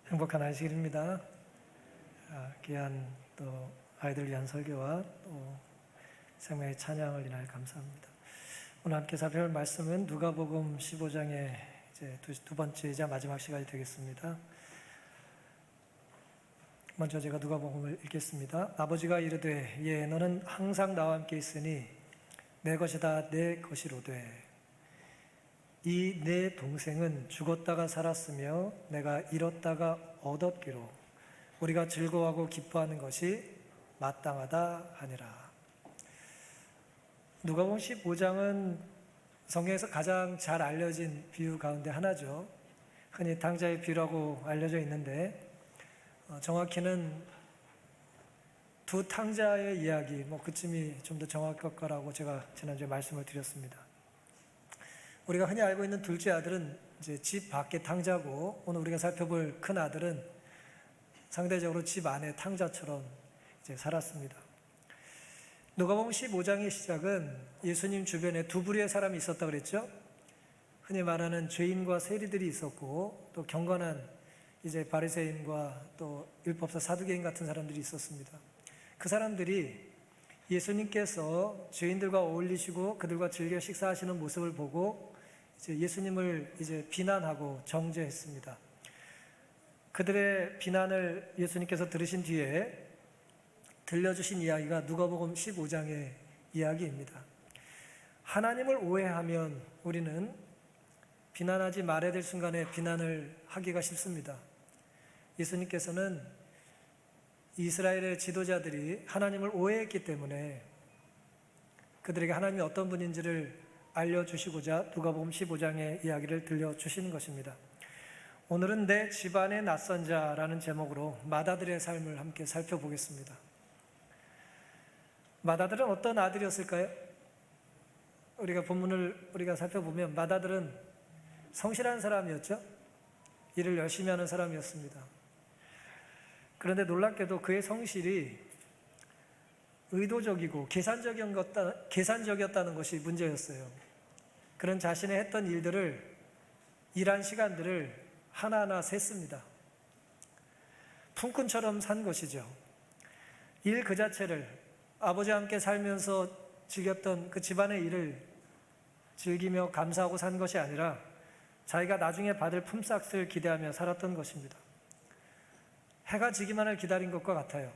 행복한 안식일입니다. 귀한 또 아이들 위한 설교와 또 생명의 찬양을 인하여 감사합니다. 오늘 함께 살펴볼 말씀은 누가복음 15장의 이제 두 번째이자 마지막 시간이 되겠습니다. 먼저 제가 누가복음을 읽겠습니다. 아버지가 이르되 예 너는 항상 나와 함께 있으니 내 것이다 내 것이로되 이 내 동생은 죽었다가 살았으며 내가 잃었다가 얻었기로 우리가 즐거워하고 기뻐하는 것이 마땅하다 하니라. 누가복음 15장은 성경에서 가장 잘 알려진 비유 가운데 하나죠. 흔히 탕자의 비유라고 알려져 있는데 정확히는 두 탕자의 이야기, 그쯤이 좀 더 정확할 거라고 제가 지난주에 말씀을 드렸습니다. 우리가 흔히 알고 있는 둘째 아들은 이제 집 밖의 탕자고, 오늘 우리가 살펴볼 큰 아들은 상대적으로 집 안의 탕자처럼 이제 살았습니다. 누가복음 15장의 시작은 예수님 주변에 두 부류의 사람이 있었다고 그랬죠. 흔히 말하는 죄인과 세리들이 있었고, 또 경건한 이제 바리새인과 또 율법사 사두개인 같은 사람들이 있었습니다. 그 사람들이 예수님께서 죄인들과 어울리시고 그들과 즐겨 식사하시는 모습을 보고 이제 예수님을 이제 비난하고 정죄했습니다. 그들의 비난을 예수님께서 들으신 뒤에 들려주신 이야기가 누가복음 15장의 이야기입니다. 하나님을 오해하면 우리는 비난하지 말아야 될 순간에 비난을 하기가 쉽습니다. 예수님께서는 이스라엘의 지도자들이 하나님을 오해했기 때문에 그들에게 하나님이 어떤 분인지를 알려주시고자 누가복음 15장의 이야기를 들려주시는 것입니다. 오늘은 내 집안의 낯선 자라는 제목으로 맏아들의 삶을 함께 살펴보겠습니다. 맏아들은 어떤 아들이었을까요? 우리가 본문을 살펴보면 맏아들은 성실한 사람이었죠. 일을 열심히 하는 사람이었습니다. 그런데 놀랍게도 그의 성실이 의도적이고 계산적이었다는 것이 문제였어요. 그런 자신의 했던 일들을, 일한 시간들을 하나하나 셌습니다. 품꾼처럼 산 것이죠. 일 그 자체를, 아버지와 함께 살면서 즐겼던 그 집안의 일을 즐기며 감사하고 산 것이 아니라 자기가 나중에 받을 품삯을 기대하며 살았던 것입니다. 해가 지기만을 기다린 것과 같아요.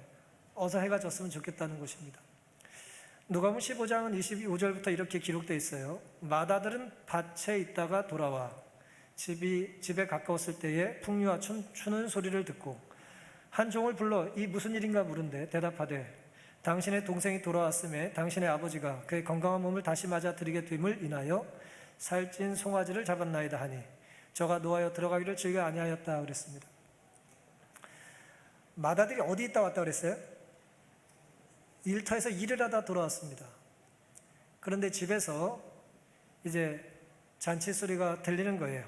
어서 해가 졌으면 좋겠다는 것입니다. 누가복음 15장은 25절부터 이렇게 기록되어 있어요. 맏아들은 밭에 있다가 돌아와 집에 가까웠을 때에 풍류와 추는 소리를 듣고 한 종을 불러 이 무슨 일인가 물은데 대답하되 당신의 동생이 돌아왔음에 당신의 아버지가 그의 건강한 몸을 다시 맞아 드리게 됨을 인하여 살찐 송아지를 잡았나이다 하니 저가 노하여 들어가기를 즐겨 아니하였다 그랬습니다. 맏아들이 어디 있다 왔다 그랬어요? 일터에서 일을 하다 돌아왔습니다. 그런데 집에서 이제 잔치 소리가 들리는 거예요.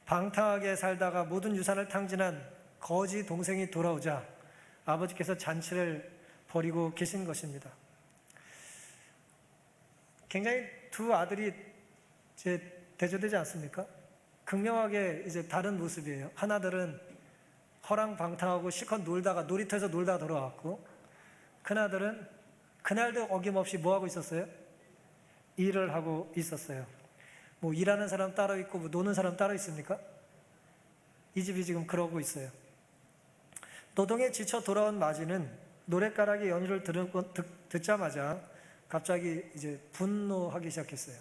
방탕하게 살다가 모든 유산을 탕진한 거지 동생이 돌아오자 아버지께서 잔치를 벌이고 계신 것입니다. 굉장히 두 아들이 이제 대조되지 않습니까? 극명하게 이제 다른 모습이에요. 하나들은 허랑방탕하고 실컷 놀다가 놀이터에서 놀다가 돌아왔고, 큰아들은 그날도 어김없이 뭐하고 있었어요? 일을 하고 있었어요. 일하는 사람 따로 있고 노는 사람 따로 있습니까? 이 집이 지금 그러고 있어요. 노동에 지쳐 돌아온 마지는 노랫가락의 연유를 듣자마자 갑자기 이제 분노하기 시작했어요.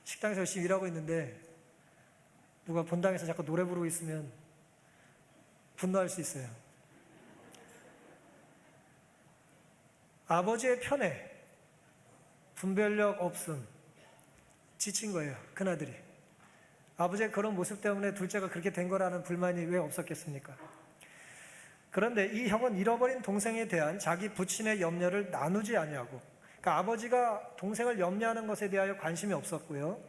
식당에서 열심히 일하고 있는데 누가 본당에서 자꾸 노래 부르고 있으면 분노할 수 있어요. 아버지의 편에 분별력 없음, 지친 거예요. 큰아들이. 아버지의 그런 모습 때문에 둘째가 그렇게 된 거라는 불만이 왜 없었겠습니까? 그런데 이 형은 잃어버린 동생에 대한 자기 부친의 염려를 나누지 아니하고, 그러니까 아버지가 동생을 염려하는 것에 대하여 관심이 없었고요,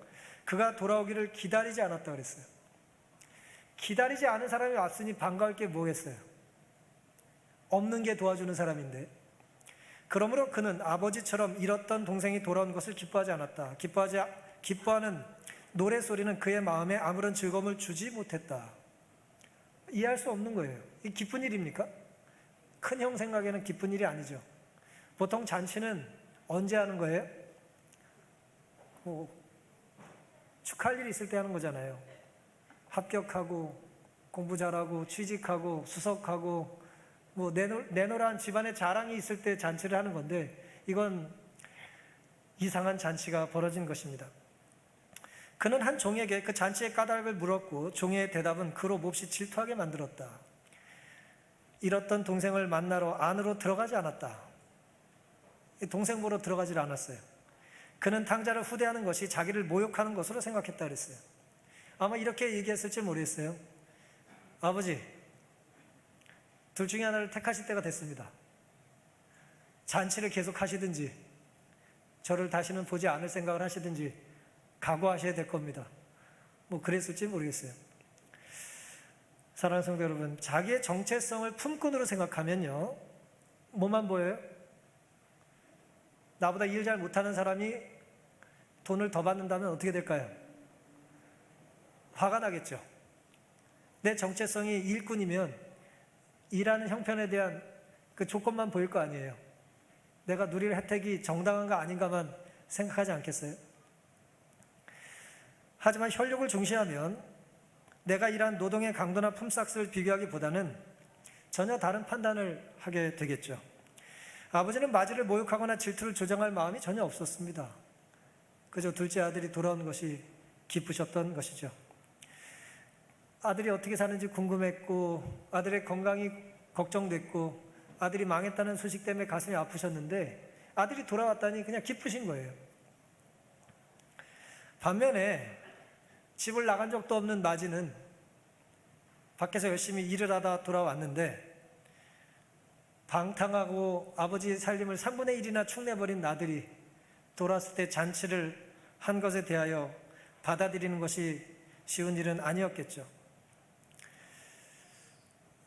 그가 돌아오기를 기다리지 않았다 그랬어요. 기다리지 않은 사람이 왔으니 반가울 게 뭐겠어요? 없는 게 도와주는 사람인데. 그러므로 그는 아버지처럼 잃었던 동생이 돌아온 것을 기뻐하지 않았다. 기뻐하는 노래소리는 그의 마음에 아무런 즐거움을 주지 못했다. 이해할 수 없는 거예요. 이 기쁜 일입니까? 큰형 생각에는 기쁜 일이 아니죠. 보통 잔치는 언제 하는 거예요? 뭐 축하할 일이 있을 때 하는 거잖아요. 합격하고 공부 잘하고 취직하고 수석하고 뭐 내노란 집안의 자랑이 있을 때 잔치를 하는 건데, 이건 이상한 잔치가 벌어진 것입니다. 그는 한 종에게 그 잔치의 까닭을 물었고 종의 대답은 그로 몹시 질투하게 만들었다. 잃었던 동생을 만나러 안으로 들어가지 않았다. 동생 보러 들어가질 않았어요. 그는 탕자를 후대하는 것이 자기를 모욕하는 것으로 생각했다 그랬어요. 아마 이렇게 얘기했을지 모르겠어요. 아버지, 둘 중에 하나를 택하실 때가 됐습니다. 잔치를 계속 하시든지 저를 다시는 보지 않을 생각을 하시든지 각오하셔야 될 겁니다. 뭐 그랬을지 모르겠어요. 사랑하는 성도 여러분, 자기의 정체성을 품꾼으로 생각하면요, 뭐만 보여요? 나보다 일 잘 못하는 사람이 돈을 더 받는다면 어떻게 될까요? 화가 나겠죠. 내 정체성이 일꾼이면 일하는 형편에 대한 그 조건만 보일 거 아니에요. 내가 누릴 혜택이 정당한가 아닌가만 생각하지 않겠어요? 하지만 혈육을 중시하면 내가 일한 노동의 강도나 품삯을 비교하기보다는 전혀 다른 판단을 하게 되겠죠. 아버지는 마지를 모욕하거나 질투를 조장할 마음이 전혀 없었습니다. 그저 둘째 아들이 돌아온 것이 기쁘셨던 것이죠. 아들이 어떻게 사는지 궁금했고 아들의 건강이 걱정됐고 아들이 망했다는 소식 때문에 가슴이 아프셨는데 아들이 돌아왔다니 그냥 기쁘신 거예요. 반면에 집을 나간 적도 없는 마지는 밖에서 열심히 일을 하다 돌아왔는데 방탕하고 아버지의 살림을 3분의 1이나 축내버린 아들이 돌아왔을 때 잔치를 한 것에 대하여 받아들이는 것이 쉬운 일은 아니었겠죠.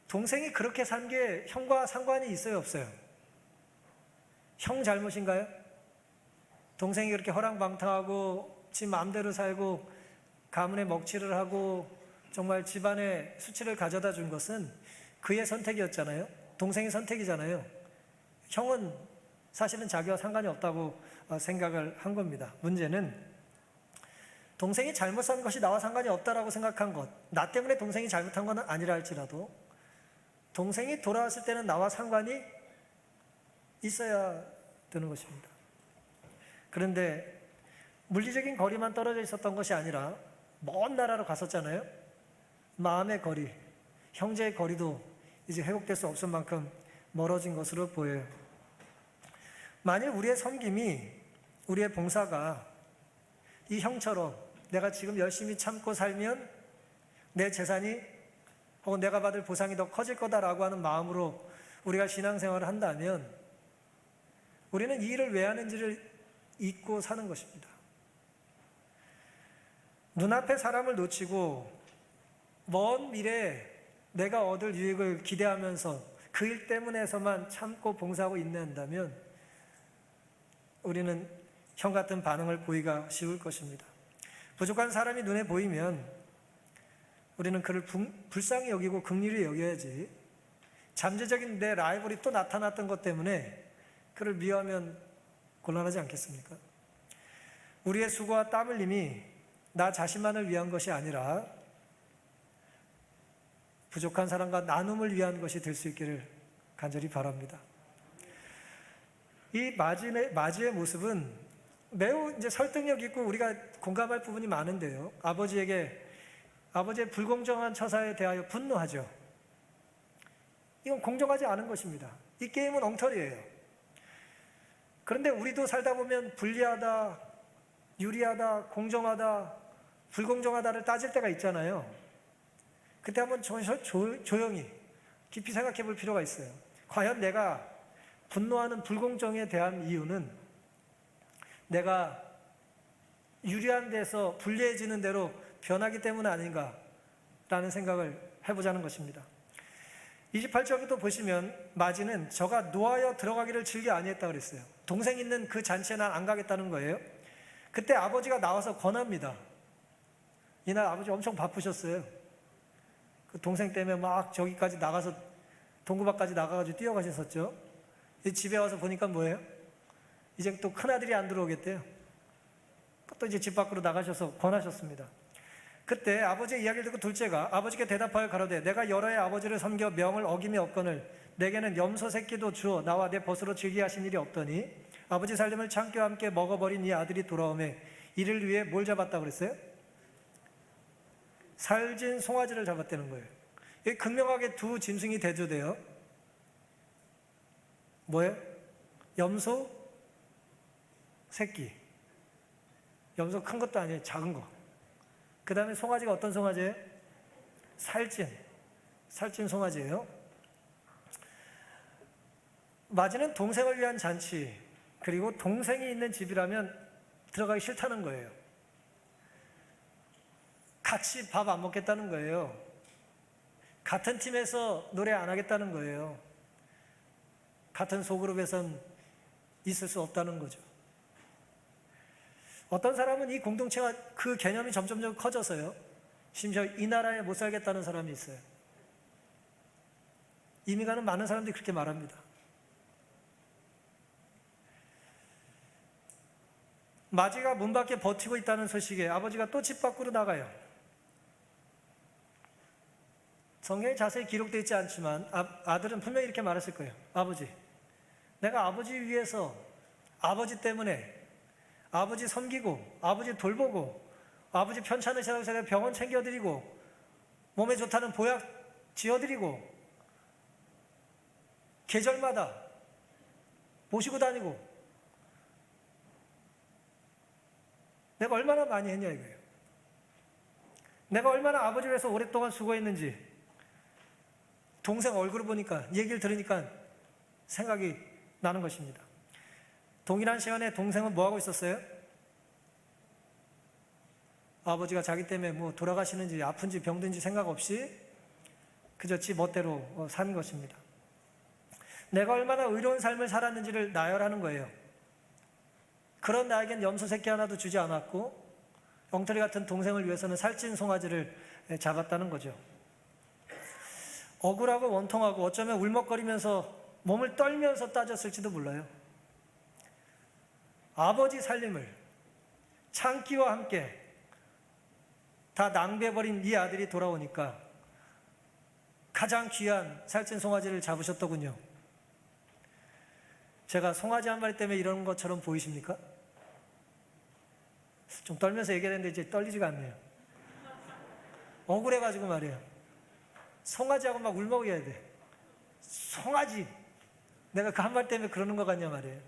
동생이 그렇게 산 게 형과 상관이 있어요, 없어요? 형 잘못인가요? 동생이 그렇게 허랑방탕하고 지 마음대로 살고 가문에 먹칠을 하고 정말 집안에 수치를 가져다 준 것은 그의 선택이었잖아요. 동생의 선택이잖아요. 형은 사실은 자기와 상관이 없다고 생각을 한 겁니다. 문제는 동생이 잘못 산 것이 나와 상관이 없다라고 생각한 것, 나 때문에 동생이 잘못한 건 아니라 할지라도 동생이 돌아왔을 때는 나와 상관이 있어야 되는 것입니다. 그런데 물리적인 거리만 떨어져 있었던 것이 아니라 먼 나라로 갔었잖아요. 마음의 거리, 형제의 거리도 이제 회복될 수 없을 만큼 멀어진 것으로 보여요. 만일 우리의 섬김이, 우리의 봉사가 이 형처럼 내가 지금 열심히 참고 살면 내 재산이 혹은 내가 받을 보상이 더 커질 거다라고 하는 마음으로 우리가 신앙생활을 한다면 우리는 이 일을 왜 하는지를 잊고 사는 것입니다. 눈앞에 사람을 놓치고 먼 미래에 내가 얻을 유익을 기대하면서 그 일 때문에서만 참고 봉사하고 인내한다면 우리는 형 같은 반응을 보이기가 쉬울 것입니다. 부족한 사람이 눈에 보이면 우리는 그를 불쌍히 여기고 긍휼히 여겨야지, 잠재적인 내 라이벌이 또 나타났던 것 때문에 그를 미워하면 곤란하지 않겠습니까? 우리의 수고와 땀 흘림이 나 자신만을 위한 것이 아니라 부족한 사람과 나눔을 위한 것이 될 수 있기를 간절히 바랍니다. 이 마지의 모습은 매우 이제 설득력 있고 우리가 공감할 부분이 많은데요. 아버지의 불공정한 처사에 대하여 분노하죠. 이건 공정하지 않은 것입니다. 이 게임은 엉터리예요. 그런데 우리도 살다 보면 불리하다, 유리하다, 공정하다, 불공정하다를 따질 때가 있잖아요. 그때 한번 조용히 깊이 생각해 볼 필요가 있어요. 과연 내가 분노하는 불공정에 대한 이유는 내가 유리한 데서 불리해지는 대로 변하기 때문 아닌가라는 생각을 해보자는 것입니다. 28절부터 보시면 마지는 저가 노하여 들어가기를 즐겨 아니했다 그랬어요. 동생 있는 그 잔치에 난 안 가겠다는 거예요. 그때 아버지가 나와서 권합니다. 이날 아버지 엄청 바쁘셨어요. 그 동생 때문에 막 저기까지 나가서 동구밖까지 나가가지고 뛰어가셨었죠. 집에 와서 보니까 뭐예요? 이제 또 큰아들이 안 들어오겠대요. 또 이제 집 밖으로 나가셔서 권하셨습니다. 그때 아버지의 이야기를 듣고 둘째가 아버지께 대답하여 가로되 내가 여러 해 아버지를 섬겨 명을 어김이 없거늘 내게는 염소 새끼도 주어 나와 내 벗으로 즐기게 하신 일이 없더니 아버지 살림을 창기와 함께 먹어버린 이 아들이 돌아오매 이를 위해 뭘 잡았다고 그랬어요? 살진 송아지를 잡았다는 거예요. 이게 극명하게 두 짐승이 대조돼요. 뭐예요? 염소 새끼. 염소 큰 것도 아니에요. 작은 거. 그 다음에 송아지가 어떤 송아지예요? 살찐 송아지예요. 맞이는 동생을 위한 잔치, 그리고 동생이 있는 집이라면 들어가기 싫다는 거예요. 같이 밥 안 먹겠다는 거예요. 같은 팀에서 노래 안 하겠다는 거예요. 같은 소그룹에선 있을 수 없다는 거죠. 어떤 사람은 이 공동체가 그 개념이 점점 커져서요. 심지어 이 나라에 못 살겠다는 사람이 있어요. 이미 가는 많은 사람들이 그렇게 말합니다. 마지가 문 밖에 버티고 있다는 소식에 아버지가 또 집 밖으로 나가요. 성경에 자세히 기록되어 있지 않지만 아들은 분명히 이렇게 말했을 거예요. 아버지, 내가 아버지 위해서 아버지 때문에 아버지 섬기고 아버지 돌보고 아버지 편찮으시다고 해서 병원 챙겨드리고 몸에 좋다는 보약 지어드리고 계절마다 모시고 다니고 내가 얼마나 많이 했냐 이거예요. 내가 얼마나 아버지를 위해서 오랫동안 수고했는지 동생 얼굴을 보니까 얘기를 들으니까 생각이 나는 것입니다. 동일한 시간에 동생은 뭐하고 있었어요? 아버지가 자기 때문에 뭐 돌아가시는지 아픈지 병든지 생각 없이 그저 지 멋대로 산 것입니다. 내가 얼마나 의로운 삶을 살았는지를 나열하는 거예요. 그런 나에겐 염소 새끼 하나도 주지 않았고 엉터리 같은 동생을 위해서는 살찐 송아지를 잡았다는 거죠. 억울하고 원통하고 어쩌면 울먹거리면서 몸을 떨면서 따졌을지도 몰라요. 아버지 살림을 창기와 함께 다 낭비해버린 이 아들이 돌아오니까 가장 귀한 살찐 송아지를 잡으셨더군요. 제가 송아지 한 마리 때문에 이러는 것처럼 보이십니까? 좀 떨면서 얘기했는데 이제 떨리지가 않네요. 억울해가지고 말이에요. 송아지하고 막 울먹여야 돼. 송아지! 내가 그 한 말 때문에 그러는 것 같냐 말이에요.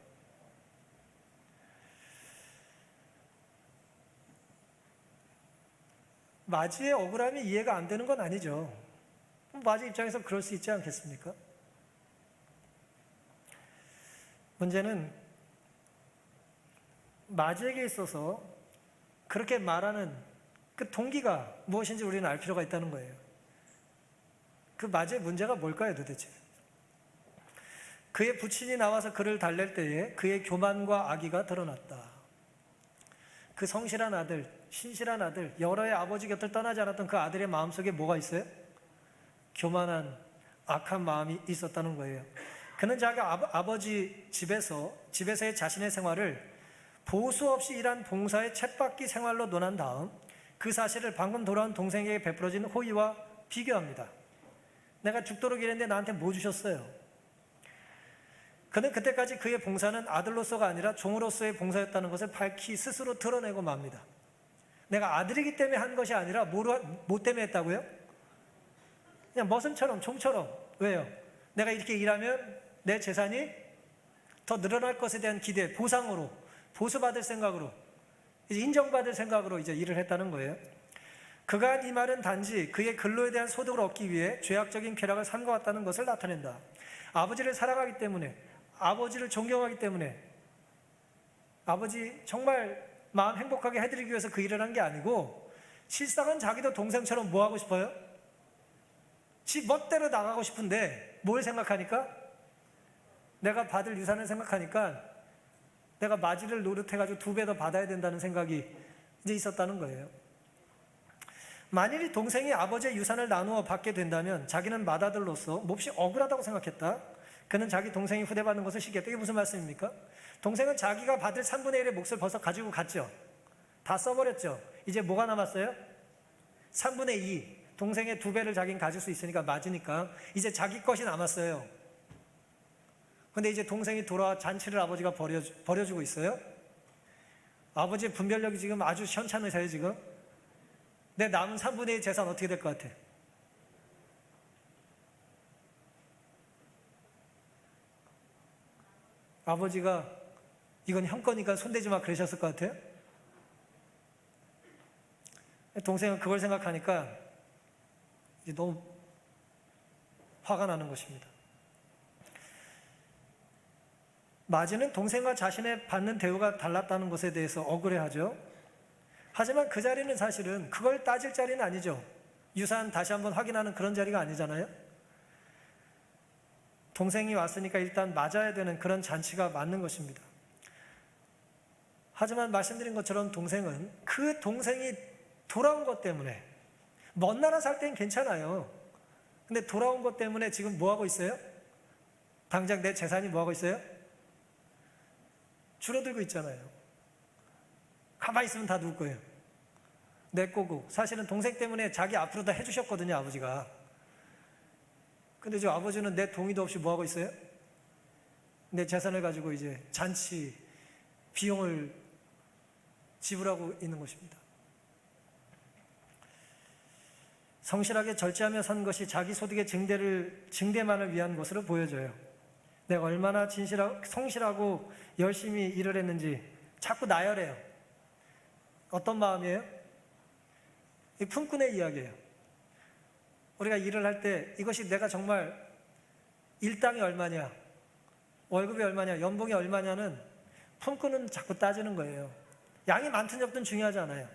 마지의 억울함이 이해가 안 되는 건 아니죠. 마지 입장에서 그럴 수 있지 않겠습니까? 문제는 마지에게 있어서 그렇게 말하는 그 동기가 무엇인지 우리는 알 필요가 있다는 거예요. 그 마지의 문제가 뭘까요 도대체? 그의 부친이 나와서 그를 달랠 때에 그의 교만과 악의가 드러났다. 그 성실한 아들, 신실한 아들, 여러 해 아버지 곁을 떠나지 않았던 그 아들의 마음속에 뭐가 있어요? 교만한 악한 마음이 있었다는 거예요. 그는 자기 아버지 집에서의 자신의 생활을 보수 없이 일한 봉사의 쳇바퀴 생활로 논한 다음 그 사실을 방금 돌아온 동생에게 베풀어진 호의와 비교합니다. 내가 죽도록 일했는데 나한테 뭐 주셨어요? 그는 그때까지 그의 봉사는 아들로서가 아니라 종으로서의 봉사였다는 것을 밝히 스스로 드러내고 맙니다. 내가 아들이기 때문에 한 것이 아니라 뭐 때문에 했다고요? 그냥 머슴처럼, 종처럼. 왜요? 내가 이렇게 일하면 내 재산이 더 늘어날 것에 대한 기대, 보상으로, 보수받을 생각으로, 이제 인정받을 생각으로 이제 일을 했다는 거예요. 그가 한 이 말은 단지 그의 근로에 대한 소득을 얻기 위해 죄악적인 쾌락을 삼가왔다는 것을 나타낸다. 아버지를 사랑하기 때문에, 아버지를 존경하기 때문에, 아버지 정말 마음 행복하게 해드리기 위해서 그 일을 한 게 아니고 실상은 자기도 동생처럼 뭐 하고 싶어요? 지 멋대로 나가고 싶은데 뭘 생각하니까? 내가 받을 유산을 생각하니까 내가 마지를 노릇해가지고 2배 더 받아야 된다는 생각이 이제 있었다는 거예요. 만일 동생이 아버지의 유산을 나누어 받게 된다면 자기는 맏아들로서 몹시 억울하다고 생각했다. 그는 자기 동생이 후대받는 것을 시기했다. 이게 무슨 말씀입니까? 동생은 자기가 받을 3분의 1의 몫을 벌써 가지고 갔죠. 다 써버렸죠. 이제 뭐가 남았어요? 3분의 2. 동생의 2배를 자기는 가질 수 있으니까 맞으니까 이제 자기 것이 남았어요. 근데 이제 동생이 돌아와 잔치를 아버지가 벌여주고 있어요. 아버지의 분별력이 지금 아주 시원찮으세요 지금? 내 남은 3분의 1 재산 어떻게 될 것 같아? 아버지가 이건 형 거니까 손대지 마 그러셨을 것 같아요? 동생은 그걸 생각하니까 이제 너무 화가 나는 것입니다. 마지는 동생과 자신의 받는 대우가 달랐다는 것에 대해서 억울해하죠. 하지만 그 자리는 사실은 그걸 따질 자리는 아니죠. 유산 다시 한번 확인하는 그런 자리가 아니잖아요. 동생이 왔으니까 일단 맞아야 되는 그런 잔치가 맞는 것입니다. 하지만 말씀드린 것처럼 동생은 그 동생이 돌아온 것 때문에, 먼 나라 살 땐 괜찮아요. 근데 돌아온 것 때문에 지금 뭐 하고 있어요? 당장 내 재산이 뭐 하고 있어요? 줄어들고 있잖아요. 가만히 있으면 다 누구 거예요? 내 거고. 사실은 동생 때문에 자기 앞으로 다 해주셨거든요, 아버지가. 근데 저 아버지는 내 동의도 없이 뭐 하고 있어요? 내 재산을 가지고 이제 잔치 비용을 지불하고 있는 것입니다. 성실하게 절제하며 산 것이 자기 소득의 증대만을 위한 것으로 보여져요. 내가 얼마나 성실하고 열심히 일을 했는지 자꾸 나열해요. 어떤 마음이에요? 이 품꾼의 이야기예요. 우리가 일을 할 때 이것이 내가 정말 일당이 얼마냐, 월급이 얼마냐, 연봉이 얼마냐는 품꾼은 자꾸 따지는 거예요. 양이 많든 적든 중요하지 않아요.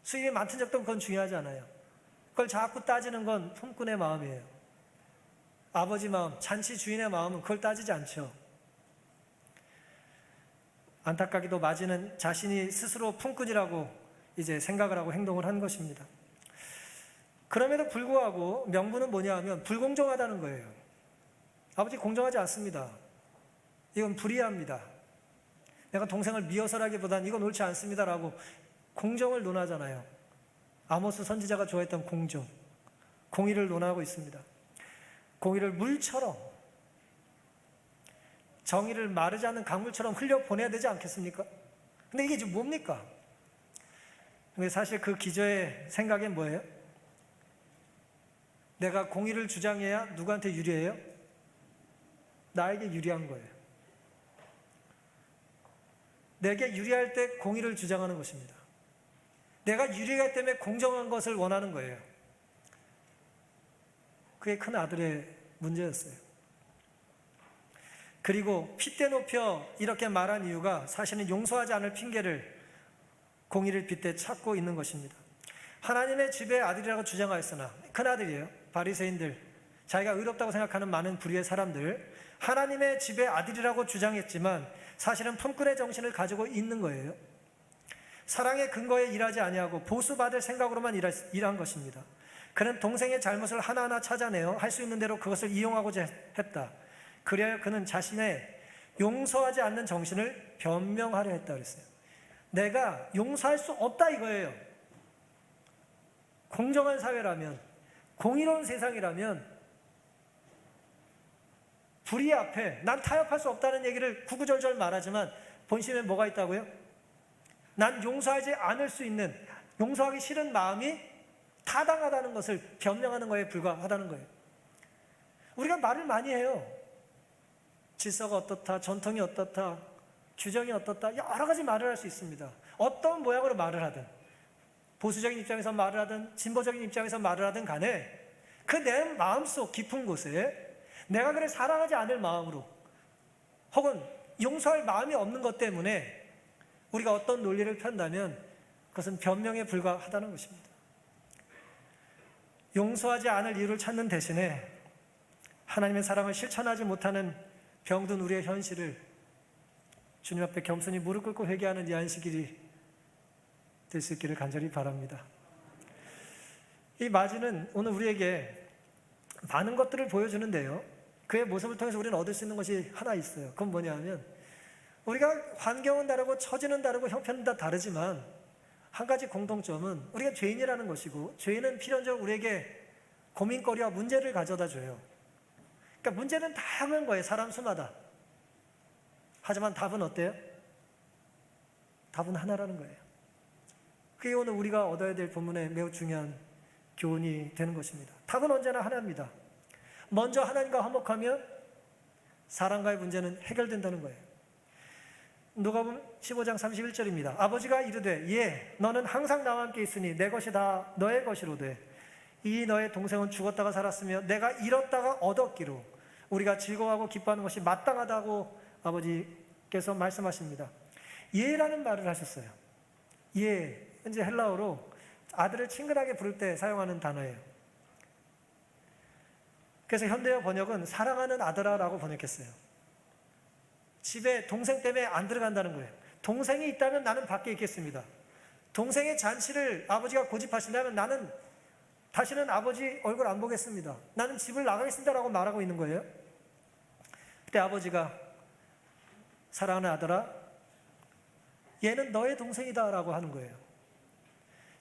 수입이 많든 적든 그건 중요하지 않아요. 그걸 자꾸 따지는 건 품꾼의 마음이에요. 아버지 마음, 잔치 주인의 마음은 그걸 따지지 않죠. 안타깝게도 마지는 자신이 스스로 품꾼이라고 이제 생각을 하고 행동을 한 것입니다. 그럼에도 불구하고 명분은 뭐냐 하면 불공정하다는 거예요. 아버지 공정하지 않습니다. 이건 불의합니다. 내가 동생을 미워서라기보단 이건 옳지 않습니다라고 공정을 논하잖아요. 아모스 선지자가 좋아했던 공정, 공의를 논하고 있습니다. 공의를 물처럼, 정의를 마르지 않는 강물처럼 흘려보내야 되지 않겠습니까? 근데 이게 지금 뭡니까? 근데 사실 그 기저의 생각은 뭐예요? 내가 공의를 주장해야 누구한테 유리해요? 나에게 유리한 거예요. 내게 유리할 때 공의를 주장하는 것입니다. 내가 유리하기 때문에 공정한 것을 원하는 거예요. 그게 큰 아들의 문제였어요. 그리고 핏대 높여 이렇게 말한 이유가 사실은 용서하지 않을 핑계를 공의를 빗대 찾고 있는 것입니다. 하나님의 집의 아들이라고 주장하였으나, 큰 아들이에요. 바리새인들, 자기가 의롭다고 생각하는 많은 불의의 사람들, 하나님의 집의 아들이라고 주장했지만 사실은 품꾼의 정신을 가지고 있는 거예요. 사랑의 근거에 일하지 아니하고 보수받을 생각으로만 일한 것입니다. 그는 동생의 잘못을 하나하나 찾아내어 할 수 있는 대로 그것을 이용하고자 했다. 그래야 그는 자신의 용서하지 않는 정신을 변명하려 했다 그랬어요. 내가 용서할 수 없다 이거예요. 공정한 사회라면, 공의로운 세상이라면 불의 앞에 난 타협할 수 없다는 얘기를 구구절절 말하지만 본심에 뭐가 있다고요? 난 용서하지 않을 수 있는, 용서하기 싫은 마음이 타당하다는 것을 변명하는 거에 불과하다는 거예요. 우리가 말을 많이 해요. 질서가 어떻다, 전통이 어떻다, 규정이 어떻다, 여러 가지 말을 할 수 있습니다. 어떤 모양으로 말을 하든, 보수적인 입장에서 말을 하든 진보적인 입장에서 말을 하든 간에 그 내 마음속 깊은 곳에 내가 그를 사랑하지 않을 마음으로 혹은 용서할 마음이 없는 것 때문에 우리가 어떤 논리를 편다면 그것은 변명에 불과하다는 것입니다. 용서하지 않을 이유를 찾는 대신에 하나님의 사랑을 실천하지 못하는 병든 우리의 현실을 주님 앞에 겸손히 무릎 꿇고 회개하는 이 안식일이 될 수 있기를 간절히 바랍니다. 이 마지는 오늘 우리에게 많은 것들을 보여주는데요, 그의 모습을 통해서 우리는 얻을 수 있는 것이 하나 있어요. 그건 뭐냐면, 우리가 환경은 다르고 처지는 다르고 형편은 다 다르지만 한 가지 공통점은 우리가 죄인이라는 것이고, 죄인은 필연적으로 우리에게 고민거리와 문제를 가져다 줘요. 그러니까 문제는 다양한 거예요, 사람 수마다. 하지만 답은 어때요? 답은 하나라는 거예요. 그게 오늘 우리가 얻어야 될 본문의 매우 중요한 교훈이 되는 것입니다. 답은 언제나 하나입니다. 먼저 하나님과 화목하면 사람과의 문제는 해결된다는 거예요. 누가복음 15장 31절입니다. 아버지가 이르되 예 너는 항상 나와 함께 있으니 내 것이 다 너의 것이로되 이 너의 동생은 죽었다가 살았으며 내가 잃었다가 얻었기로 우리가 즐거워하고 기뻐하는 것이 마땅하다고 아버지께서 말씀하십니다. 예라는 말을 하셨어요. 예, 현재 헬라어로 아들을 친근하게 부를 때 사용하는 단어예요. 그래서 현대어 번역은 사랑하는 아들아라고 번역했어요. 집에 동생 때문에 안 들어간다는 거예요. 동생이 있다면 나는 밖에 있겠습니다. 동생의 잔치를 아버지가 고집하신다면 나는 다시는 아버지 얼굴 안 보겠습니다. 나는 집을 나가겠습니다 라고 말하고 있는 거예요. 그때 아버지가 사랑하는 아들아, 얘는 너의 동생이다 라고 하는 거예요.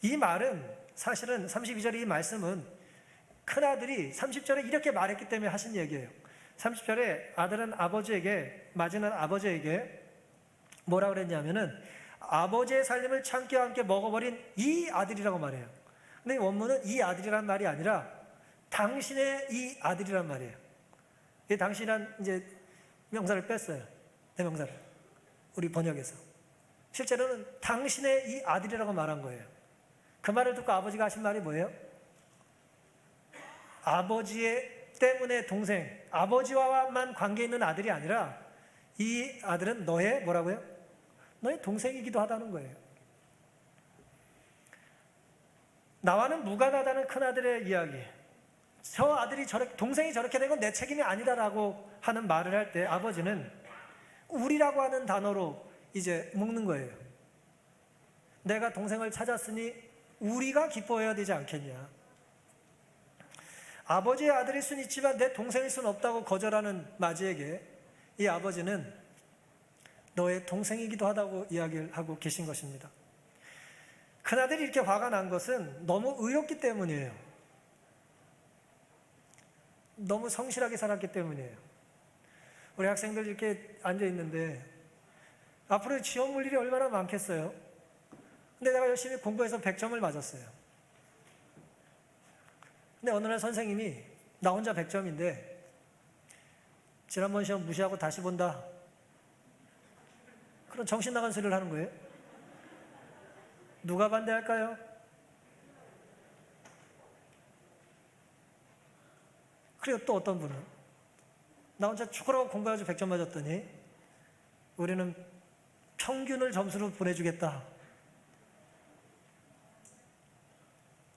이 말은 사실은 32절의 이 말씀은 큰아들이 30절에 이렇게 말했기 때문에 하신 얘기예요. 30절에 아들은 아버지에게, 마지는 아버지에게 뭐라 그랬냐면은 아버지의 살림을 참기와 함께 먹어버린 이 아들이라고 말해요. 근데 원문은 이 아들이란 말이 아니라 당신의 이 아들이란 말이에요. 이 당신이란 이제 명사를 뺐어요. 대명사를. 우리 번역에서. 실제로는 당신의 이 아들이라고 말한 거예요. 그 말을 듣고 아버지가 하신 말이 뭐예요? 아버지의 때문에 동생, 아버지와만 관계 있는 아들이 아니라 이 아들은 너의 뭐라고요? 너의 동생이기도 하다는 거예요. 나와는 무관하다는 큰아들의 이야기, 저 아들이 동생이 저렇게 된 건 내 책임이 아니다라고 하는 말을 할 때 아버지는 우리라고 하는 단어로 이제 묶는 거예요. 내가 동생을 찾았으니 우리가 기뻐해야 되지 않겠냐. 아버지의 아들일 수는 있지만 내 동생일 수는 없다고 거절하는 마지에게 이 아버지는 너의 동생이기도 하다고 이야기를 하고 계신 것입니다. 큰아들이 이렇게 화가 난 것은 너무 의롭기 때문이에요. 너무 성실하게 살았기 때문이에요. 우리 학생들 이렇게 앉아있는데 앞으로 시험 볼 일이 얼마나 많겠어요. 근데 내가 열심히 공부해서 100점을 맞았어요. 근데 어느 날 선생님이 나 혼자 100점인데 지난번 시험 무시하고 다시 본다, 그런 정신 나간 소리를 하는 거예요. 누가 반대할까요? 그리고 또 어떤 분은 나 혼자 죽으라고 공부해가지고 100점 맞았더니 우리는 평균을 점수로 보내주겠다,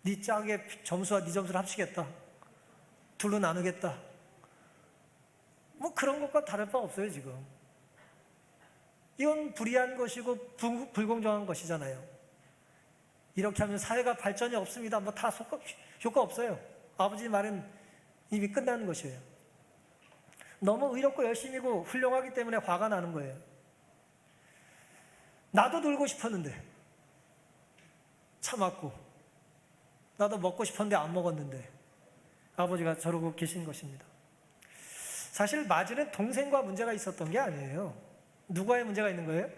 네 짝의 점수와 네 점수를 합치겠다, 둘로 나누겠다, 뭐 그런 것과 다를 바 없어요. 지금 이건 불의한 것이고 불공정한 것이잖아요. 이렇게 하면 사회가 발전이 없습니다. 뭐 다 효과 없어요. 아버지 말은 이미 끝나는 것이에요. 너무 의롭고 열심히고 훌륭하기 때문에 화가 나는 거예요. 나도 놀고 싶었는데 참았고, 나도 먹고 싶었는데 안 먹었는데 아버지가 저러고 계신 것입니다. 사실 마지는 동생과 문제가 있었던 게 아니에요. 누구와의 문제가 있는 거예요?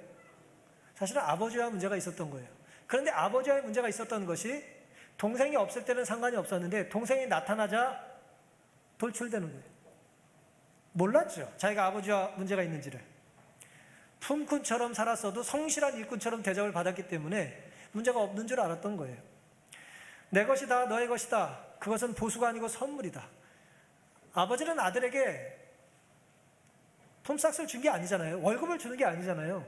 사실은 아버지와 문제가 있었던 거예요. 그런데 아버지와의 문제가 있었던 것이 동생이 없을 때는 상관이 없었는데 동생이 나타나자 돌출되는 거예요. 몰랐죠, 자기가 아버지와 문제가 있는지를. 품꾼처럼 살았어도 성실한 일꾼처럼 대접을 받았기 때문에 문제가 없는 줄 알았던 거예요. 내 것이다, 너의 것이다, 그것은 보수가 아니고 선물이다. 아버지는 아들에게 폼삭스를 준 게 아니잖아요. 월급을 주는 게 아니잖아요.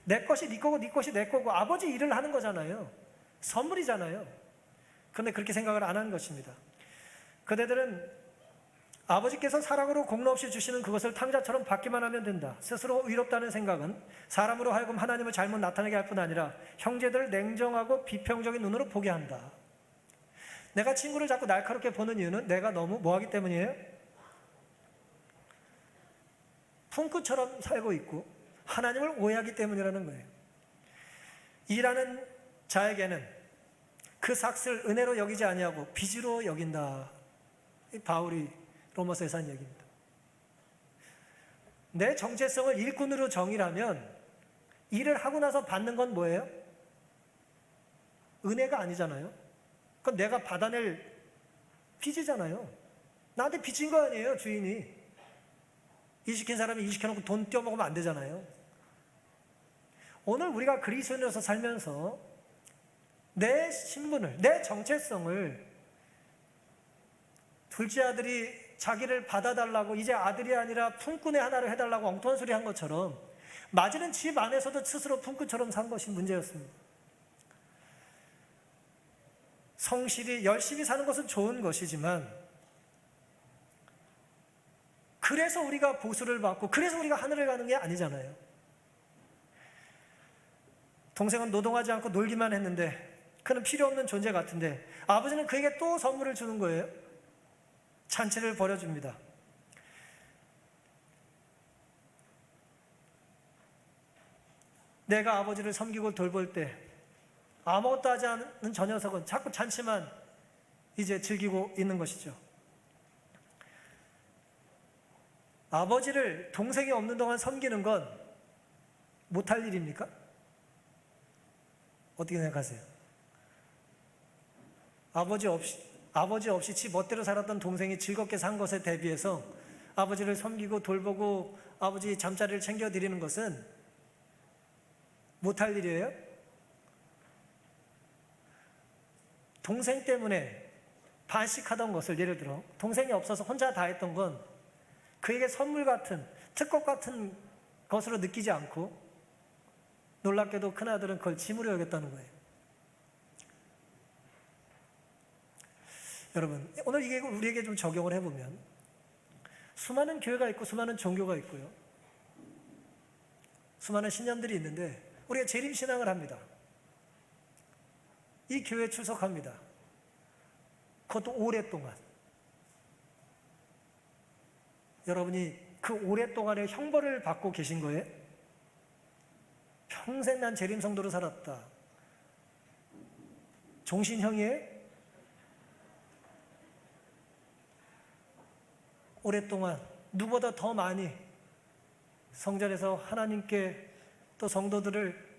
내 것이 네 거고 네 것이 내 거고 아버지 일을 하는 거잖아요. 선물이잖아요. 그런데 그렇게 생각을 안 하는 것입니다. 그대들은 아버지께서 사랑으로 공로 없이 주시는 그것을 탕자처럼 받기만 하면 된다. 스스로 의롭다는 생각은 사람으로 하여금 하나님을 잘못 나타내게 할 뿐 아니라 형제들을 냉정하고 비평적인 눈으로 보게 한다. 내가 친구를 자꾸 날카롭게 보는 이유는 내가 너무 뭐하기 때문이에요? 풍크처럼 살고 있고 하나님을 오해하기 때문이라는 거예요. 일하는 자에게는 그 삭슬 은혜로 여기지 아니하고 빚으로 여긴다. 바울이 로마서에서 한 얘기입니다. 내 정체성을 일꾼으로 정의하면 일을 하고 나서 받는 건 뭐예요? 은혜가 아니잖아요. 그건 내가 받아낼 빚이잖아요. 나한테 빚진 거 아니에요, 주인이. 일 시킨 사람이 일 시켜놓고 돈 떼어먹으면 안 되잖아요. 오늘 우리가 그리스도인으로서 살면서 내 신분을, 내 정체성을 둘째 아들이 자기를 받아달라고 이제 아들이 아니라 품꾼의 하나를 해달라고 엉뚱한 소리 한 것처럼 맞이는 집 안에서도 스스로 품꾼처럼 산 것이 문제였습니다. 성실히 열심히 사는 것은 좋은 것이지만 그래서 우리가 보수를 받고 그래서 우리가 하늘을 가는 게 아니잖아요. 동생은 노동하지 않고 놀기만 했는데 그는 필요 없는 존재 같은데 아버지는 그에게 또 선물을 주는 거예요. 잔치를 벌여줍니다. 내가 아버지를 섬기고 돌볼 때 아무것도 하지 않은 저 녀석은 자꾸 잔치만 이제 즐기고 있는 것이죠. 아버지를 동생이 없는 동안 섬기는 건 못할 일입니까? 어떻게 생각하세요? 아버지 없이 지 멋대로 살았던 동생이 즐겁게 산 것에 대비해서 아버지를 섬기고 돌보고 아버지 잠자리를 챙겨드리는 것은 못할 일이에요? 동생 때문에 반식하던 것을 예를 들어 동생이 없어서 혼자 다 했던 건 그에게 선물 같은 특권 같은 것으로 느끼지 않고 놀랍게도 큰아들은 그걸 짐으로 여겼다는 거예요. 여러분, 오늘 이게 우리에게 좀 적용을 해보면 수많은 교회가 있고 수많은 종교가 있고요. 수많은 신념들이 있는데 우리가 재림신앙을 합니다. 이 교회에 출석합니다. 그것도 오랫동안. 여러분이 그 오랫동안의 형벌을 받고 계신 거예요? 평생 난 재림성도로 살았다. 종신형이에요? 오랫동안 누구보다 더 많이 성전에서 하나님께 또 성도들을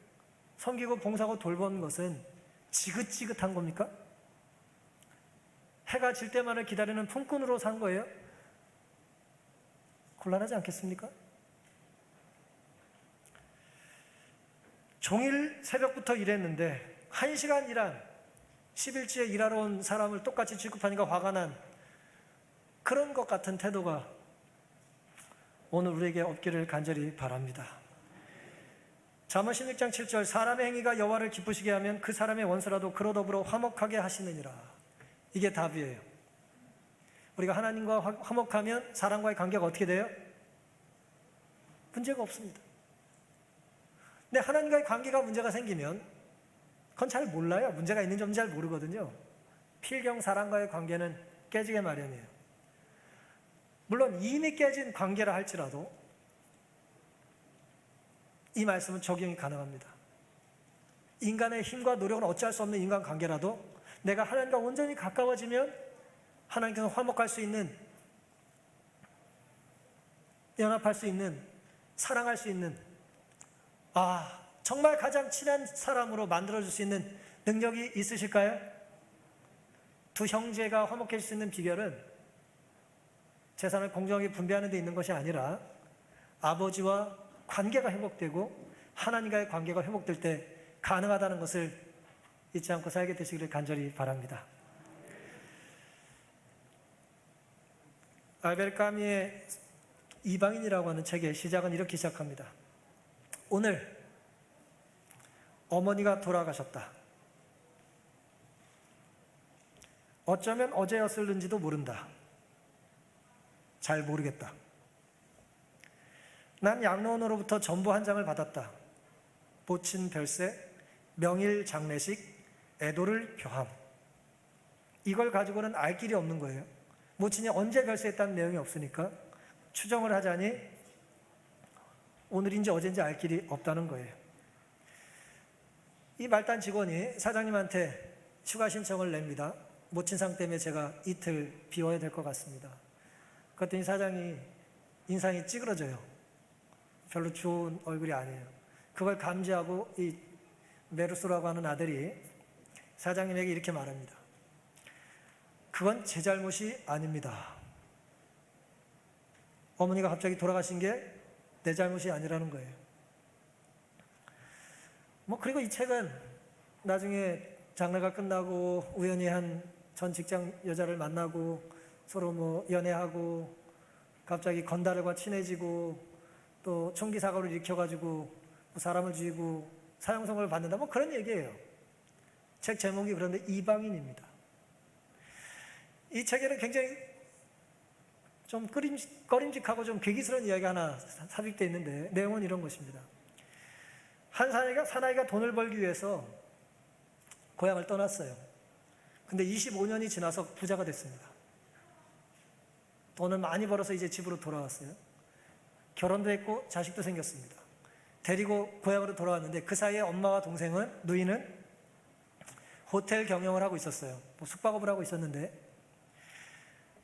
섬기고 봉사하고 돌본 것은 지긋지긋한 겁니까? 해가 질 때만을 기다리는 품꾼으로 산 거예요? 곤란하지 않겠습니까? 종일 새벽부터 일했는데 1시간 일한 10일째 일하러 온 사람을 똑같이 취급하니까 화가 난 그런 것 같은 태도가 오늘 우리에게 없기를 간절히 바랍니다. 잠언 16장 7절 사람의 행위가 여호와를 기쁘시게 하면 그 사람의 원수라도 그로 더불어 화목하게 하시느니라. 이게 답이에요. 우리가 하나님과 화목하면 사람과의 관계가 어떻게 돼요? 문제가 없습니다. 근데 하나님과의 관계가 문제가 생기면 그건 잘 몰라요. 문제가 있는지 없는지 잘 모르거든요. 필경 사람과의 관계는 깨지게 마련이에요. 물론 이미 깨진 관계라 할지라도 이 말씀은 적용이 가능합니다. 인간의 힘과 노력은 어찌할 수 없는 인간관계라도 내가 하나님과 온전히 가까워지면 하나님께서 화목할 수 있는, 연합할 수 있는, 사랑할 수 있는, 정말 가장 친한 사람으로 만들어줄 수 있는 능력이 있으실까요? 두 형제가 화목해질 수 있는 비결은 재산을 공정하게 분배하는 데 있는 것이 아니라 아버지와 관계가 회복되고 하나님과의 관계가 회복될 때 가능하다는 것을 잊지 않고 살게 되시기를 간절히 바랍니다. 알베르 까뮈의 이방인이라고 하는 책의 시작은 이렇게 시작합니다. 오늘 어머니가 돌아가셨다. 어쩌면 어제였을는지도 모른다. 잘 모르겠다. 난 양로원으로부터 전부 한 장을 받았다. 보친 별세, 명일 장례식, 애도를 표함. 이걸 가지고는 알 길이 없는 거예요. 모친이 언제 별세했다는 내용이 없으니까 추정을 하자니 오늘인지 어젠지 알 길이 없다는 거예요. 이 말단 직원이 사장님한테 휴가 신청을 냅니다. 모친상 때문에 제가 이틀 비워야 될 것 같습니다. 그랬더니 사장이 인상이 찌그러져요. 별로 좋은 얼굴이 아니에요. 그걸 감지하고 이 메르소라고 하는 아들이 사장님에게 이렇게 말합니다. 그건 제 잘못이 아닙니다. 어머니가 갑자기 돌아가신 게 내 잘못이 아니라는 거예요. 그리고 이 책은 나중에 장례가 끝나고 우연히 한 전 직장 여자를 만나고 서로 연애하고 갑자기 건달과 친해지고 또 총기 사고를 일으켜가지고 사람을 죽이고 사형선고를 받는다 그런 얘기예요. 책 제목이 그런데 이방인입니다. 이 책에는 굉장히 좀 꺼림직하고 좀 괴기스러운 이야기 하나 삽입되어 있는데 내용은 이런 것입니다. 한 사나이가 돈을 벌기 위해서 고향을 떠났어요. 근데 25년이 지나서 부자가 됐습니다. 돈을 많이 벌어서 이제 집으로 돌아왔어요. 결혼도 했고 자식도 생겼습니다. 데리고 고향으로 돌아왔는데 그 사이에 엄마와 누이는 호텔 경영을 하고 있었어요. 숙박업을 하고 있었는데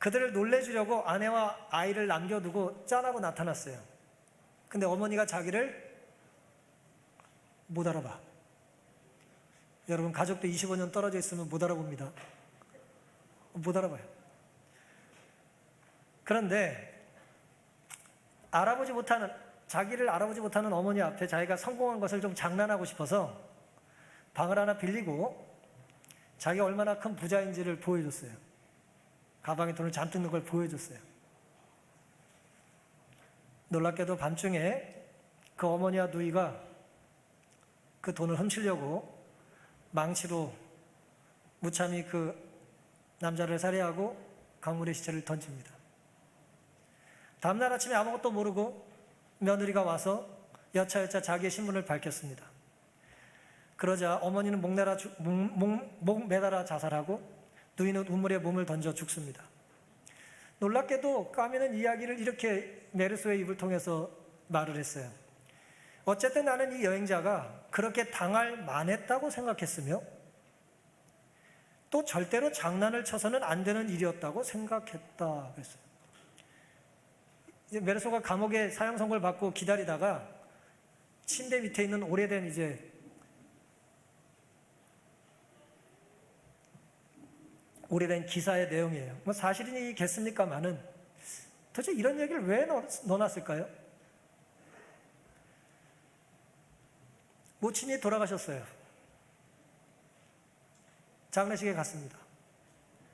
그들을 놀래주려고 아내와 아이를 남겨두고 짠하고 나타났어요. 근데 어머니가 자기를 못 알아봐. 여러분 가족도 25년 떨어져 있으면 못 알아봅니다. 못 알아봐요. 그런데 자기를 알아보지 못하는 어머니 앞에 자기가 성공한 것을 좀 장난하고 싶어서 방을 하나 빌리고 자기가 얼마나 큰 부자인지를 보여줬어요. 가방에 돈을 잔뜩 넣은 걸 보여줬어요. 놀랍게도 밤중에 그 어머니와 누이가 그 돈을 훔치려고 망치로 무참히 그 남자를 살해하고 강물에 시체를 던집니다. 다음날 아침에 아무것도 모르고 며느리가 와서 여차여차 자기의 신분을 밝혔습니다. 그러자 어머니는 목 매달아 자살하고 누이는 우물에 몸을 던져 죽습니다. 놀랍게도 까미는 이야기를 이렇게 메르소의 입을 통해서 말을 했어요. 어쨌든 나는 이 여행자가 그렇게 당할 만했다고 생각했으며 또 절대로 장난을 쳐서는 안 되는 일이었다고 생각했다 그랬어요. 이제 메르소가 감옥에 사형 선고를 받고 기다리다가 침대 밑에 있는 오래된 기사의 내용이에요. 사실이겠습니까마는 도대체 이런 얘기를 왜 넣어놨을까요? 모친이 돌아가셨어요. 장례식에 갔습니다.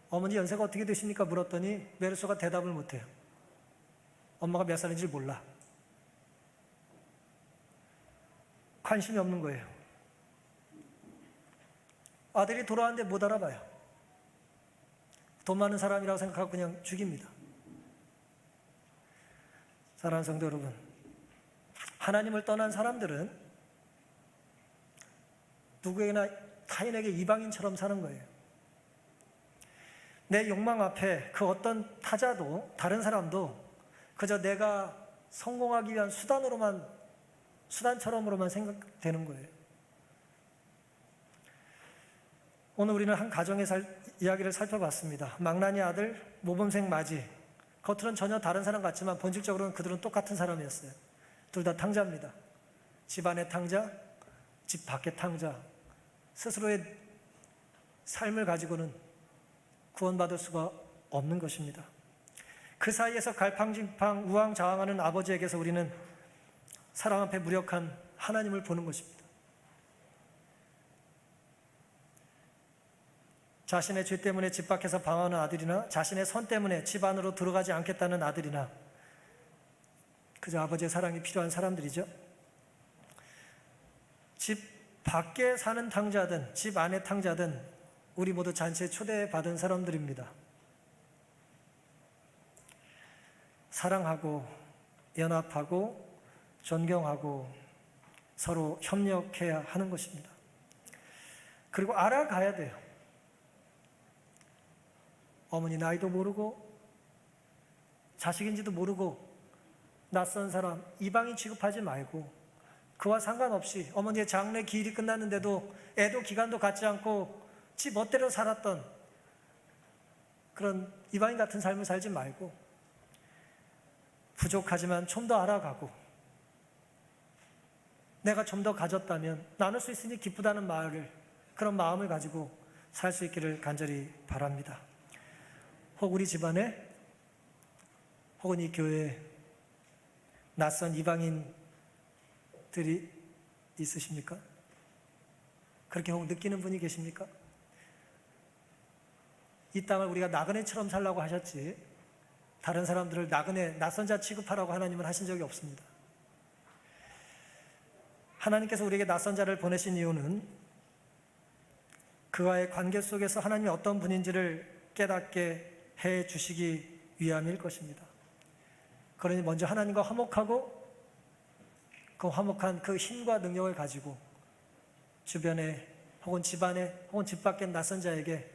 어머니 연세가 어떻게 되십니까? 물었더니 메르소가 대답을 못해요. 엄마가 몇 살인지 몰라. 관심이 없는 거예요. 아들이 돌아왔는데 못 알아봐요. 돈 많은 사람이라고 생각하고 그냥 죽입니다. 사랑하는 성도 여러분, 하나님을 떠난 사람들은 누구에게나 타인에게 이방인처럼 사는 거예요. 내 욕망 앞에 그 어떤 타자도 다른 사람도 그저 내가 성공하기 위한 수단처럼으로만 생각되는 거예요. 오늘 우리는 한 가정의 이야기를 살펴봤습니다. 망나니 아들, 모범생 마지. 겉으로는 전혀 다른 사람 같지만 본질적으로는 그들은 똑같은 사람이었어요. 둘 다 탕자입니다. 집 안의 탕자, 집 밖의 탕자. 스스로의 삶을 가지고는 구원받을 수가 없는 것입니다. 그 사이에서 갈팡질팡 우왕좌왕하는 아버지에게서 우리는 사랑 앞에 무력한 하나님을 보는 것입니다. 자신의 죄 때문에 집 밖에서 방황하는 아들이나 자신의 선 때문에 집 안으로 들어가지 않겠다는 아들이나 그저 아버지의 사랑이 필요한 사람들이죠. 집 밖에 사는 탕자든 집 안의 탕자든 우리 모두 잔치에 초대받은 사람들입니다. 사랑하고 연합하고 존경하고 서로 협력해야 하는 것입니다. 그리고 알아가야 돼요. 어머니 나이도 모르고 자식인지도 모르고 낯선 사람, 이방인 취급하지 말고 그와 상관없이 어머니의 장래 기일이 끝났는데도 애도 기간도 갖지 않고 지 멋대로 살았던 그런 이방인 같은 삶을 살지 말고 부족하지만 좀 더 알아가고 내가 좀 더 가졌다면 나눌 수 있으니 기쁘다는 그런 마음을 가지고 살 수 있기를 간절히 바랍니다. 혹 우리 집안에 혹은 이 교회에 낯선 이방인들이 있으십니까? 그렇게 혹 느끼는 분이 계십니까? 이 땅을 우리가 나그네처럼 살라고 하셨지 다른 사람들을 나그네, 낯선 자 취급하라고 하나님은 하신 적이 없습니다. 하나님께서 우리에게 낯선 자를 보내신 이유는 그와의 관계 속에서 하나님이 어떤 분인지를 깨닫게 해 주시기 위함일 것입니다. 그러니 먼저 하나님과 화목하고 그 화목한 그 힘과 능력을 가지고 주변에 혹은 집안에 혹은 집 밖의 낯선 자에게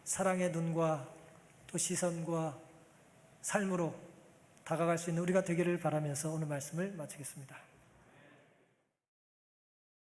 사랑의 눈과 또 시선과 삶으로 다가갈 수 있는 우리가 되기를 바라면서 오늘 말씀을 마치겠습니다.